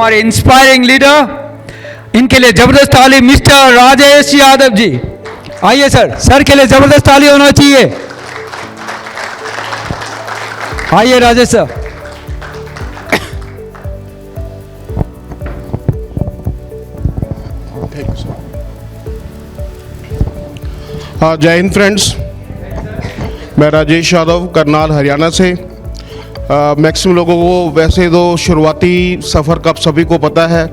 हमारे inspiring leader. इनके लिए जबरदस्त ताली मिस्टर राजेश यादव जी। आइए सर, सर के लिए जबरदस्त ताली होना चाहिए। आइए राजेश सर। हाँ, जय हिंद फ्रेंड्स। मैं राजेश यादव करनाल हरियाणा से। मैक्सिमम लोगों को वैसे तो शुरुआती सफ़र का सभी को पता है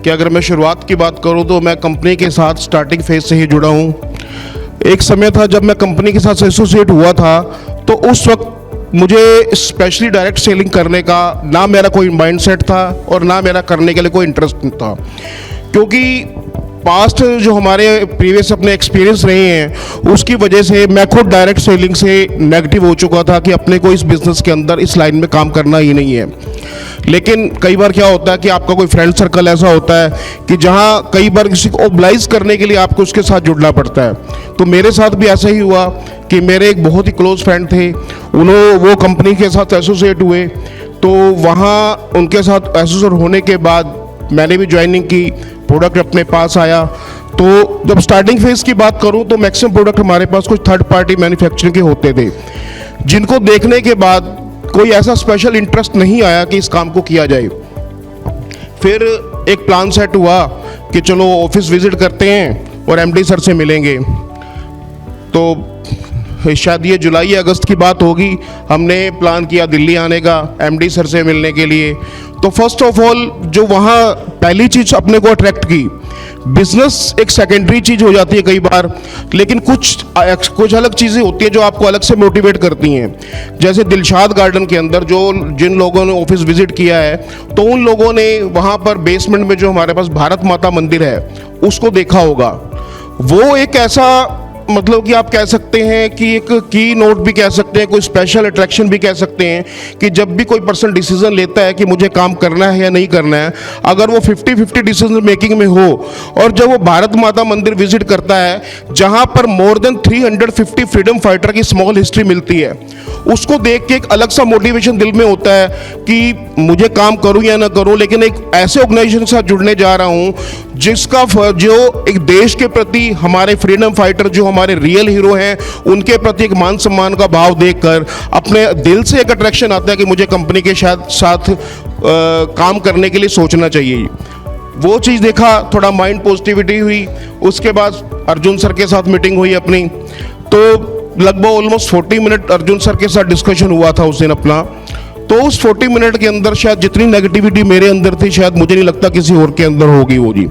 कि अगर मैं शुरुआत की बात करूं तो मैं कंपनी के साथ स्टार्टिंग फेज से ही जुड़ा हूं। एक समय था जब मैं कंपनी के साथ एसोसिएट हुआ था, तो उस वक्त मुझे स्पेशली डायरेक्ट सेलिंग करने का ना मेरा कोई माइंडसेट था और ना मेरा करने के लिए कोई इंटरेस्ट था, क्योंकि पास्ट जो हमारे प्रीवियस अपने एक्सपीरियंस रहे हैं उसकी वजह से मैं खुद डायरेक्ट सेलिंग से नेगेटिव हो चुका था कि अपने को इस बिज़नेस के अंदर इस लाइन में काम करना ही नहीं है। लेकिन कई बार क्या होता है कि आपका कोई फ्रेंड सर्कल ऐसा होता है कि जहां कई बार किसी को ओबलाइज करने के लिए आपको उसके साथ जुड़ना पड़ता है। तो मेरे साथ भी ऐसा ही हुआ कि मेरे एक बहुत ही क्लोज फ्रेंड थे, वो कंपनी के साथ एसोसिएट हुए, तो वहाँ उनके साथ एसोसिएट होने के बाद मैंने भी ज्वाइनिंग की, प्रोडक्ट अपने पास आया। तो जब स्टार्टिंग फेज की बात करूं तो मैक्सिमम प्रोडक्ट हमारे पास कुछ थर्ड पार्टी मैन्युफैक्चरिंग के होते थे, जिनको देखने के बाद कोई ऐसा स्पेशल इंटरेस्ट नहीं आया कि इस काम को किया जाए। फिर एक प्लान सेट हुआ कि चलो ऑफिस विजिट करते हैं और एमडी सर से मिलेंगे। तो शायद ये जुलाई या अगस्त की बात होगी, हमने प्लान किया दिल्ली आने का एमडी सर से मिलने के लिए। तो फर्स्ट ऑफ ऑल जो वहाँ पहली चीज़ अपने को अट्रैक्ट की, बिजनेस एक सेकेंडरी चीज़ हो जाती है कई बार, लेकिन कुछ अलग चीज़ें होती हैं जो आपको अलग से मोटिवेट करती हैं। जैसे दिलशाद गार्डन के अंदर जिन लोगों ने ऑफिस विजिट किया है, तो उन लोगों ने वहाँ पर बेसमेंट में जो हमारे पास भारत माता मंदिर है उसको देखा होगा। वो एक ऐसा, मतलब कि आप कह सकते हैं कि एक की नोट भी कह सकते हैं, कोई स्पेशल अट्रैक्शन भी कह सकते हैं कि जब भी कोई पर्सन डिसीजन लेता है कि मुझे काम करना है या नहीं करना है, अगर वो 50-50 डिसीजन मेकिंग में हो, और जब वो भारत माता मंदिर विजिट करता है जहां पर मोर देन 350 फ्रीडम फाइटर की स्मॉल हिस्ट्री मिलती है, उसको देख के एक अलग सा मोटिवेशन दिल में होता है कि मुझे काम करूं या ना करूं, लेकिन एक ऐसे ऑर्गेनाइजेशन के साथ जुड़ने जा रहा हूं जिसका जो एक देश के प्रति, हमारे फ्रीडम फाइटर जो हमारे रियल हीरो हैं, उनके प्रति एक मान सम्मान का भाव देखकर अपने दिल से एक अट्रैक्शन आता है कि मुझे कंपनी के साथ काम करने के लिए सोचना चाहिए। वो चीज़ देखा, थोड़ा माइंड पॉजिटिविटी हुई। उसके बाद अर्जुन सर के साथ मीटिंग हुई अपनी, तो लगभग ऑलमोस्ट 40 मिनट अर्जुन सर के साथ डिस्कशन हुआ था उस दिन अपना। तो उस 40 मिनट के अंदर शायद जितनी नेगेटिविटी मेरे अंदर थी, शायद मुझे नहीं लगता किसी और के अंदर होगी वो जी।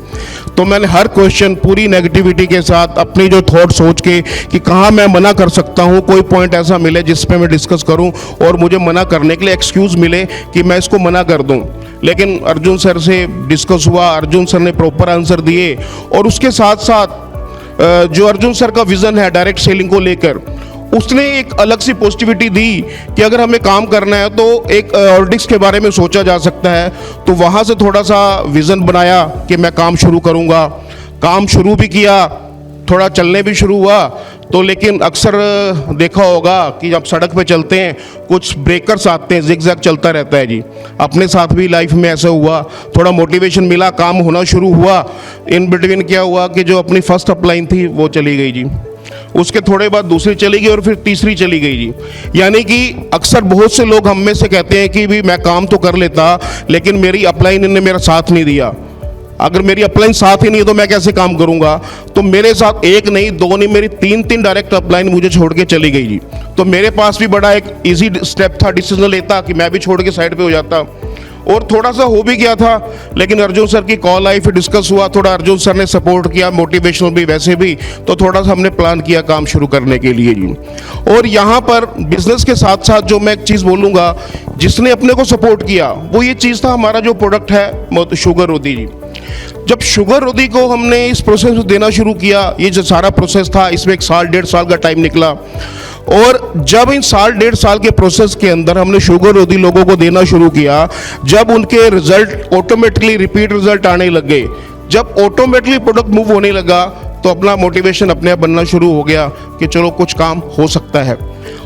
तो मैंने हर क्वेश्चन पूरी नेगेटिविटी के साथ अपनी जो थॉट सोच के कि कहाँ मैं मना कर सकता हूँ, कोई पॉइंट ऐसा मिले जिस पे मैं डिस्कस करूँ और मुझे मना करने के लिए एक्सक्यूज़ मिले कि मैं इसको मना कर दूँ। लेकिन अर्जुन सर से डिस्कस हुआ, अर्जुन सर ने प्रॉपर आंसर दिए, और उसके साथ साथ जो अर्जुन सर का विज़न है डायरेक्ट सेलिंग को लेकर, उसने एक अलग सी पॉजिटिविटी दी कि अगर हमें काम करना है तो एक ऑर्डिक्स के बारे में सोचा जा सकता है। तो वहाँ से थोड़ा सा विज़न बनाया कि मैं काम शुरू करूँगा। काम शुरू भी किया, थोड़ा चलने भी शुरू हुआ। तो लेकिन अक्सर देखा होगा कि जब सड़क पे चलते हैं कुछ ब्रेकर्स आते हैं, जिगजैग चलता रहता है जी। अपने साथ भी लाइफ में ऐसा हुआ, थोड़ा मोटिवेशन मिला, काम होना शुरू हुआ। इन बिटवीन क्या हुआ कि जो अपनी फर्स्ट अपलाइन थी वो चली गई जी, उसके थोड़े बाद दूसरी चली गई और फिर तीसरी चली गई जी। यानी कि अक्सर बहुत से लोग हम में से कहते हैं कि भी मैं काम तो कर लेता, लेकिन मेरी अपलाइन ने मेरा साथ नहीं दिया। अगर मेरी अपलाइन साथ ही नहीं है तो मैं कैसे काम करूंगा। तो मेरे साथ एक नहीं, दो नहीं, मेरी तीन डायरेक्ट अपलाइन मुझे छोड़ के चली गई जी। तो मेरे पास भी बड़ा एक इजी स्टेप था, डिसीजन लेता कि मैं भी छोड़ के साइड पे हो जाता, और थोड़ा सा हो भी गया था। लेकिन अर्जुन सर की कॉल आई, फिर डिस्कस हुआ, थोड़ा अर्जुन सर ने सपोर्ट किया, मोटिवेशनल भी वैसे भी, तो थोड़ा सा हमने प्लान किया काम शुरू करने के लिए जी। और यहाँ पर बिजनेस के साथ साथ जो मैं एक चीज़ बोलूँगा जिसने अपने को सपोर्ट किया, वो ये चीज़ था, हमारा जो प्रोडक्ट है शुगर रोधी जी। जब शुगर रोधी को हमने इस प्रोसेस में देना शुरू किया, ये जो सारा प्रोसेस था इसमें 1 साल 1.5 साल का टाइम निकला। और जब इन 1.5 साल के प्रोसेस के अंदर हमने शुगर रोधी लोगों को देना शुरू किया, जब उनके रिजल्ट ऑटोमेटिकली रिपीट रिजल्ट आने लग गए, जब ऑटोमेटिकली प्रोडक्ट मूव होने लगा, तो अपना मोटिवेशन अपने आप बनना शुरू हो गया कि चलो कुछ काम हो सकता है।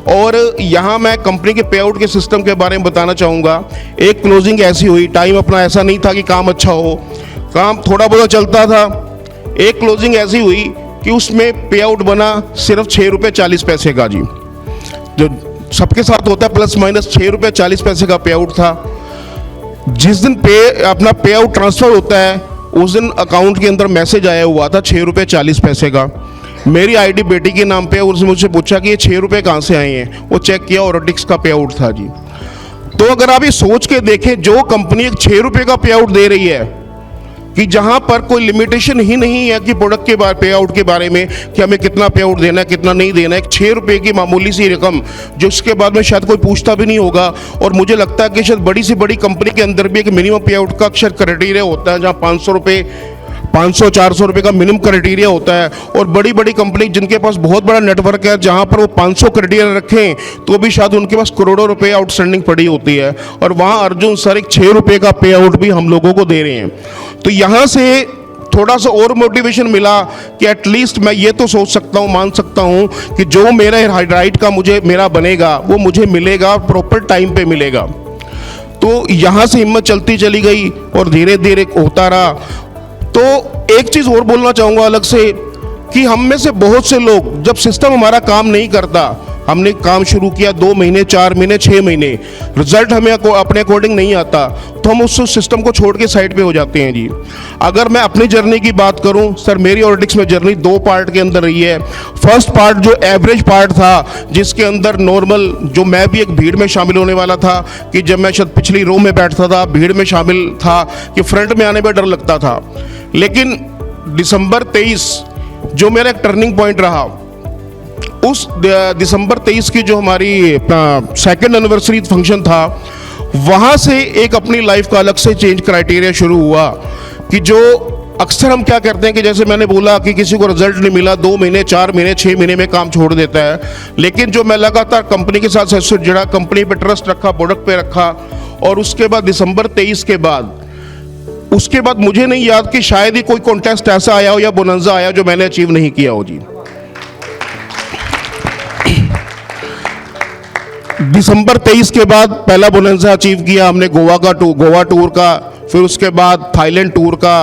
और यहाँ मैं कंपनी के पे आउट के सिस्टम के बारे में बताना चाहूँगा। एक क्लोजिंग ऐसी हुई, टाइम अपना ऐसा नहीं था कि काम अच्छा हो, काम थोड़ा बहुत चलता था। एक क्लोजिंग ऐसी हुई कि उसमें पे आउट बना सिर्फ 6 रुपये 40 पैसे का जी, जो सबके साथ होता है प्लस माइनस 6 रुपये 40 पैसे का पे आउट था। जिस दिन अपना पे आउट ट्रांसफ़र होता है उस दिन अकाउंट के अंदर मैसेज आया हुआ था 6 रुपये 40 पैसे का। मेरी आईडी बेटी के नाम पे, उसने मुझसे पूछा कि ये 6 रुपये कहाँ से आए हैं। वो चेक किया और ऑडिक्स का पे आउट था जी। तो अगर आप ये सोच के देखें, जो कंपनी एक 6 रुपये का पे आउट दे रही है, कि जहां पर कोई लिमिटेशन ही नहीं है कि प्रोडक्ट के पे आउट के बारे में कि हमें कितना पे आउट देना है कितना नहीं देना है, 6 रुपये की मामूली सी रकम जो उसके बाद में शायद कोई पूछता भी नहीं होगा। और मुझे लगता है कि शायद बड़ी से बड़ी कंपनी के अंदर भी एक मिनिमम पे आउट का अक्सर क्राइटेरिया होता है, जहाँ 500 रुपये 500-400 रुपये का मिनिमम क्राइटेरिया होता है। और बड़ी बड़ी कंपनी जिनके पास बहुत बड़ा नेटवर्क है, जहाँ पर वो 500 क्राइटेरिया रखें तो भी शायद उनके पास करोड़ों रुपए आउटस्टैंडिंग पड़ी होती है। और वहाँ अर्जुन सर एक 6 रुपये का पे आउट भी हम लोगों को दे रहे हैं। तो यहाँ से थोड़ा सा और मोटिवेशन मिला कि एटलीस्ट मैं ये तो सोच सकता हूँ, मान सकता हूँ कि जो मेरा राइट का मेरा बनेगा वो मुझे मिलेगा, प्रॉपर टाइम पे मिलेगा। तो यहाँ से हिम्मत चलती चली गई और धीरे धीरे होता रहा। तो एक चीज़ और बोलना चाहूँगा अलग से कि हम में से बहुत से लोग, जब सिस्टम हमारा काम नहीं करता, हमने काम शुरू किया 2 महीने 4 महीने 6 महीने, रिजल्ट हमें अपने अकॉर्डिंग नहीं आता, तो हम उस सिस्टम को छोड़ के साइड पे हो जाते हैं जी। अगर मैं अपनी जर्नी की बात करूं सर, मेरी ऑडिक्स में जर्नी 2 पार्ट के अंदर रही है। फर्स्ट पार्ट जो एवरेज पार्ट था, जिसके अंदर नॉर्मल, जो मैं भी एक भीड़ में शामिल होने वाला था, कि जब मैं शायद पिछली रो में बैठता था, भीड़ में शामिल था, कि फ्रंट में आने में डर लगता था। लेकिन दिसंबर 23 जो मेरा एक टर्निंग पॉइंट रहा, उस दिसंबर 23 की जो हमारी सेकंड एनिवर्सरी फंक्शन था, वहाँ से एक अपनी लाइफ का अलग से चेंज क्राइटेरिया शुरू हुआ। कि जो अक्सर हम क्या करते हैं कि जैसे मैंने बोला कि किसी को रिजल्ट नहीं मिला, 2 महीने 4 महीने 6 महीने में काम छोड़ देता है। लेकिन जो मैं लगातार कंपनी के साथ जुड़ा, कंपनी पे ट्रस्ट रखा, प्रोडक्ट पे रखा, और उसके बाद दिसंबर 23 के बाद, उसके बाद मुझे नहीं याद कि शायद ही कोई कॉन्टेस्ट ऐसा आया हो या बोनंजा आया जो मैंने अचीव नहीं किया हो जी। दिसंबर 23 के बाद पहला बोनंजा अचीव किया हमने, गोवा टूर का, फिर उसके बाद थाईलैंड टूर का,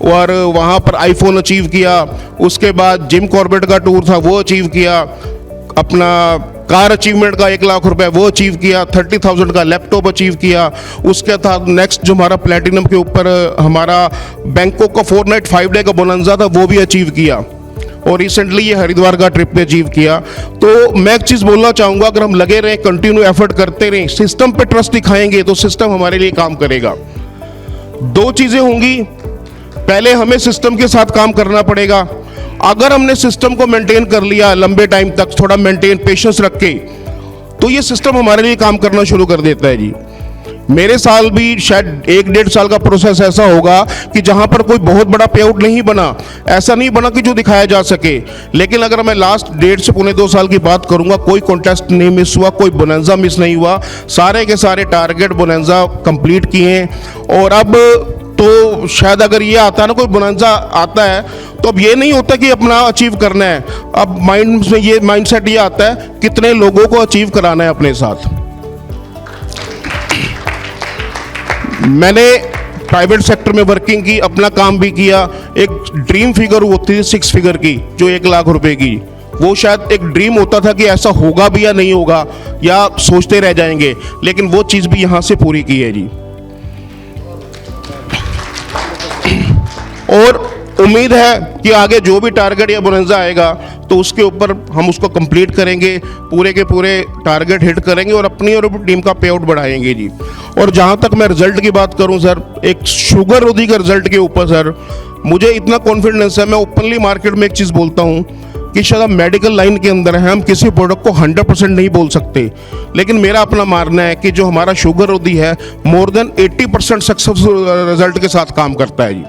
और वहाँ पर आईफोन अचीव किया। उसके बाद जिम कॉर्बेट का टूर था वो अचीव किया, अपना कार अचीवमेंट का 1 लाख रुपए वो अचीव किया, 30,000 का लैपटॉप अचीव किया। उसके बाद नेक्स्ट जो हमारा प्लेटिनम के ऊपर हमारा बैंकॉक का 4 नाइट 5 डे का बोनंजा था वो भी अचीव किया, और रिसेंटली ये हरिद्वार का ट्रिप पे अचीव किया। तो मैं एक चीज़ बोलना चाहूँगा, अगर हम लगे रहें, कंटिन्यू एफर्ट करते रहें, सिस्टम पे ट्रस्ट दिखाएंगे तो सिस्टम हमारे लिए काम करेगा। 2 चीज़ें होंगी, पहले हमें सिस्टम के साथ काम करना पड़ेगा। अगर हमने सिस्टम को मेंटेन कर लिया लंबे टाइम तक, थोड़ा मेंटेन पेशेंस रख के, तो ये सिस्टम हमारे लिए काम करना शुरू कर देता है जी। मेरे साल भी शायद 1-1.5 साल का प्रोसेस ऐसा होगा कि जहां पर कोई बहुत बड़ा पे आउट नहीं बना, ऐसा नहीं बना कि जो दिखाया जा सके। लेकिन अगर मैं लास्ट 1.5 से पौने 2 साल की बात करूंगा, कोई कॉन्टेस्ट नहीं मिस हुआ, कोई बोनंजा मिस नहीं हुआ, सारे के सारे टारगेट बोनंजा कंप्लीट किए। और अब तो शायद अगर ये आता है ना, कोई बोनंजा आता है, तो अब ये नहीं होता कि अपना अचीव करना है, अब माइंड में ये माइंडसेट ये आता है कितने लोगों को अचीव कराना है अपने साथ। मैंने प्राइवेट सेक्टर में वर्किंग की, अपना काम भी किया। एक ड्रीम फिगर होती थी 6 फिगर की, जो 1 लाख रुपए की, वो शायद एक ड्रीम होता था कि ऐसा होगा भी या नहीं होगा, या सोचते रह जाएंगे, लेकिन वो चीज़ भी यहाँ से पूरी की है जी। और उम्मीद है कि आगे जो भी टारगेट या बोनंजा आएगा तो उसके ऊपर हम उसको कंप्लीट करेंगे, पूरे के पूरे टारगेट हिट करेंगे और अपनी और टीम का पे आउट बढ़ाएंगे जी। और जहाँ तक मैं रिजल्ट की बात करूँ सर, एक शुगर रोधी का रिजल्ट के ऊपर सर मुझे इतना कॉन्फिडेंस है, मैं ओपनली मार्केट में एक चीज़ बोलता हूँ कि शायद हम मेडिकल लाइन के अंदर हैं, हम किसी प्रोडक्ट को 100% नहीं बोल सकते, लेकिन मेरा अपना मानना है कि जो हमारा शुगर रोधी है मोर देन 80% सक्सेसफुल रिजल्ट के साथ काम करता है जी।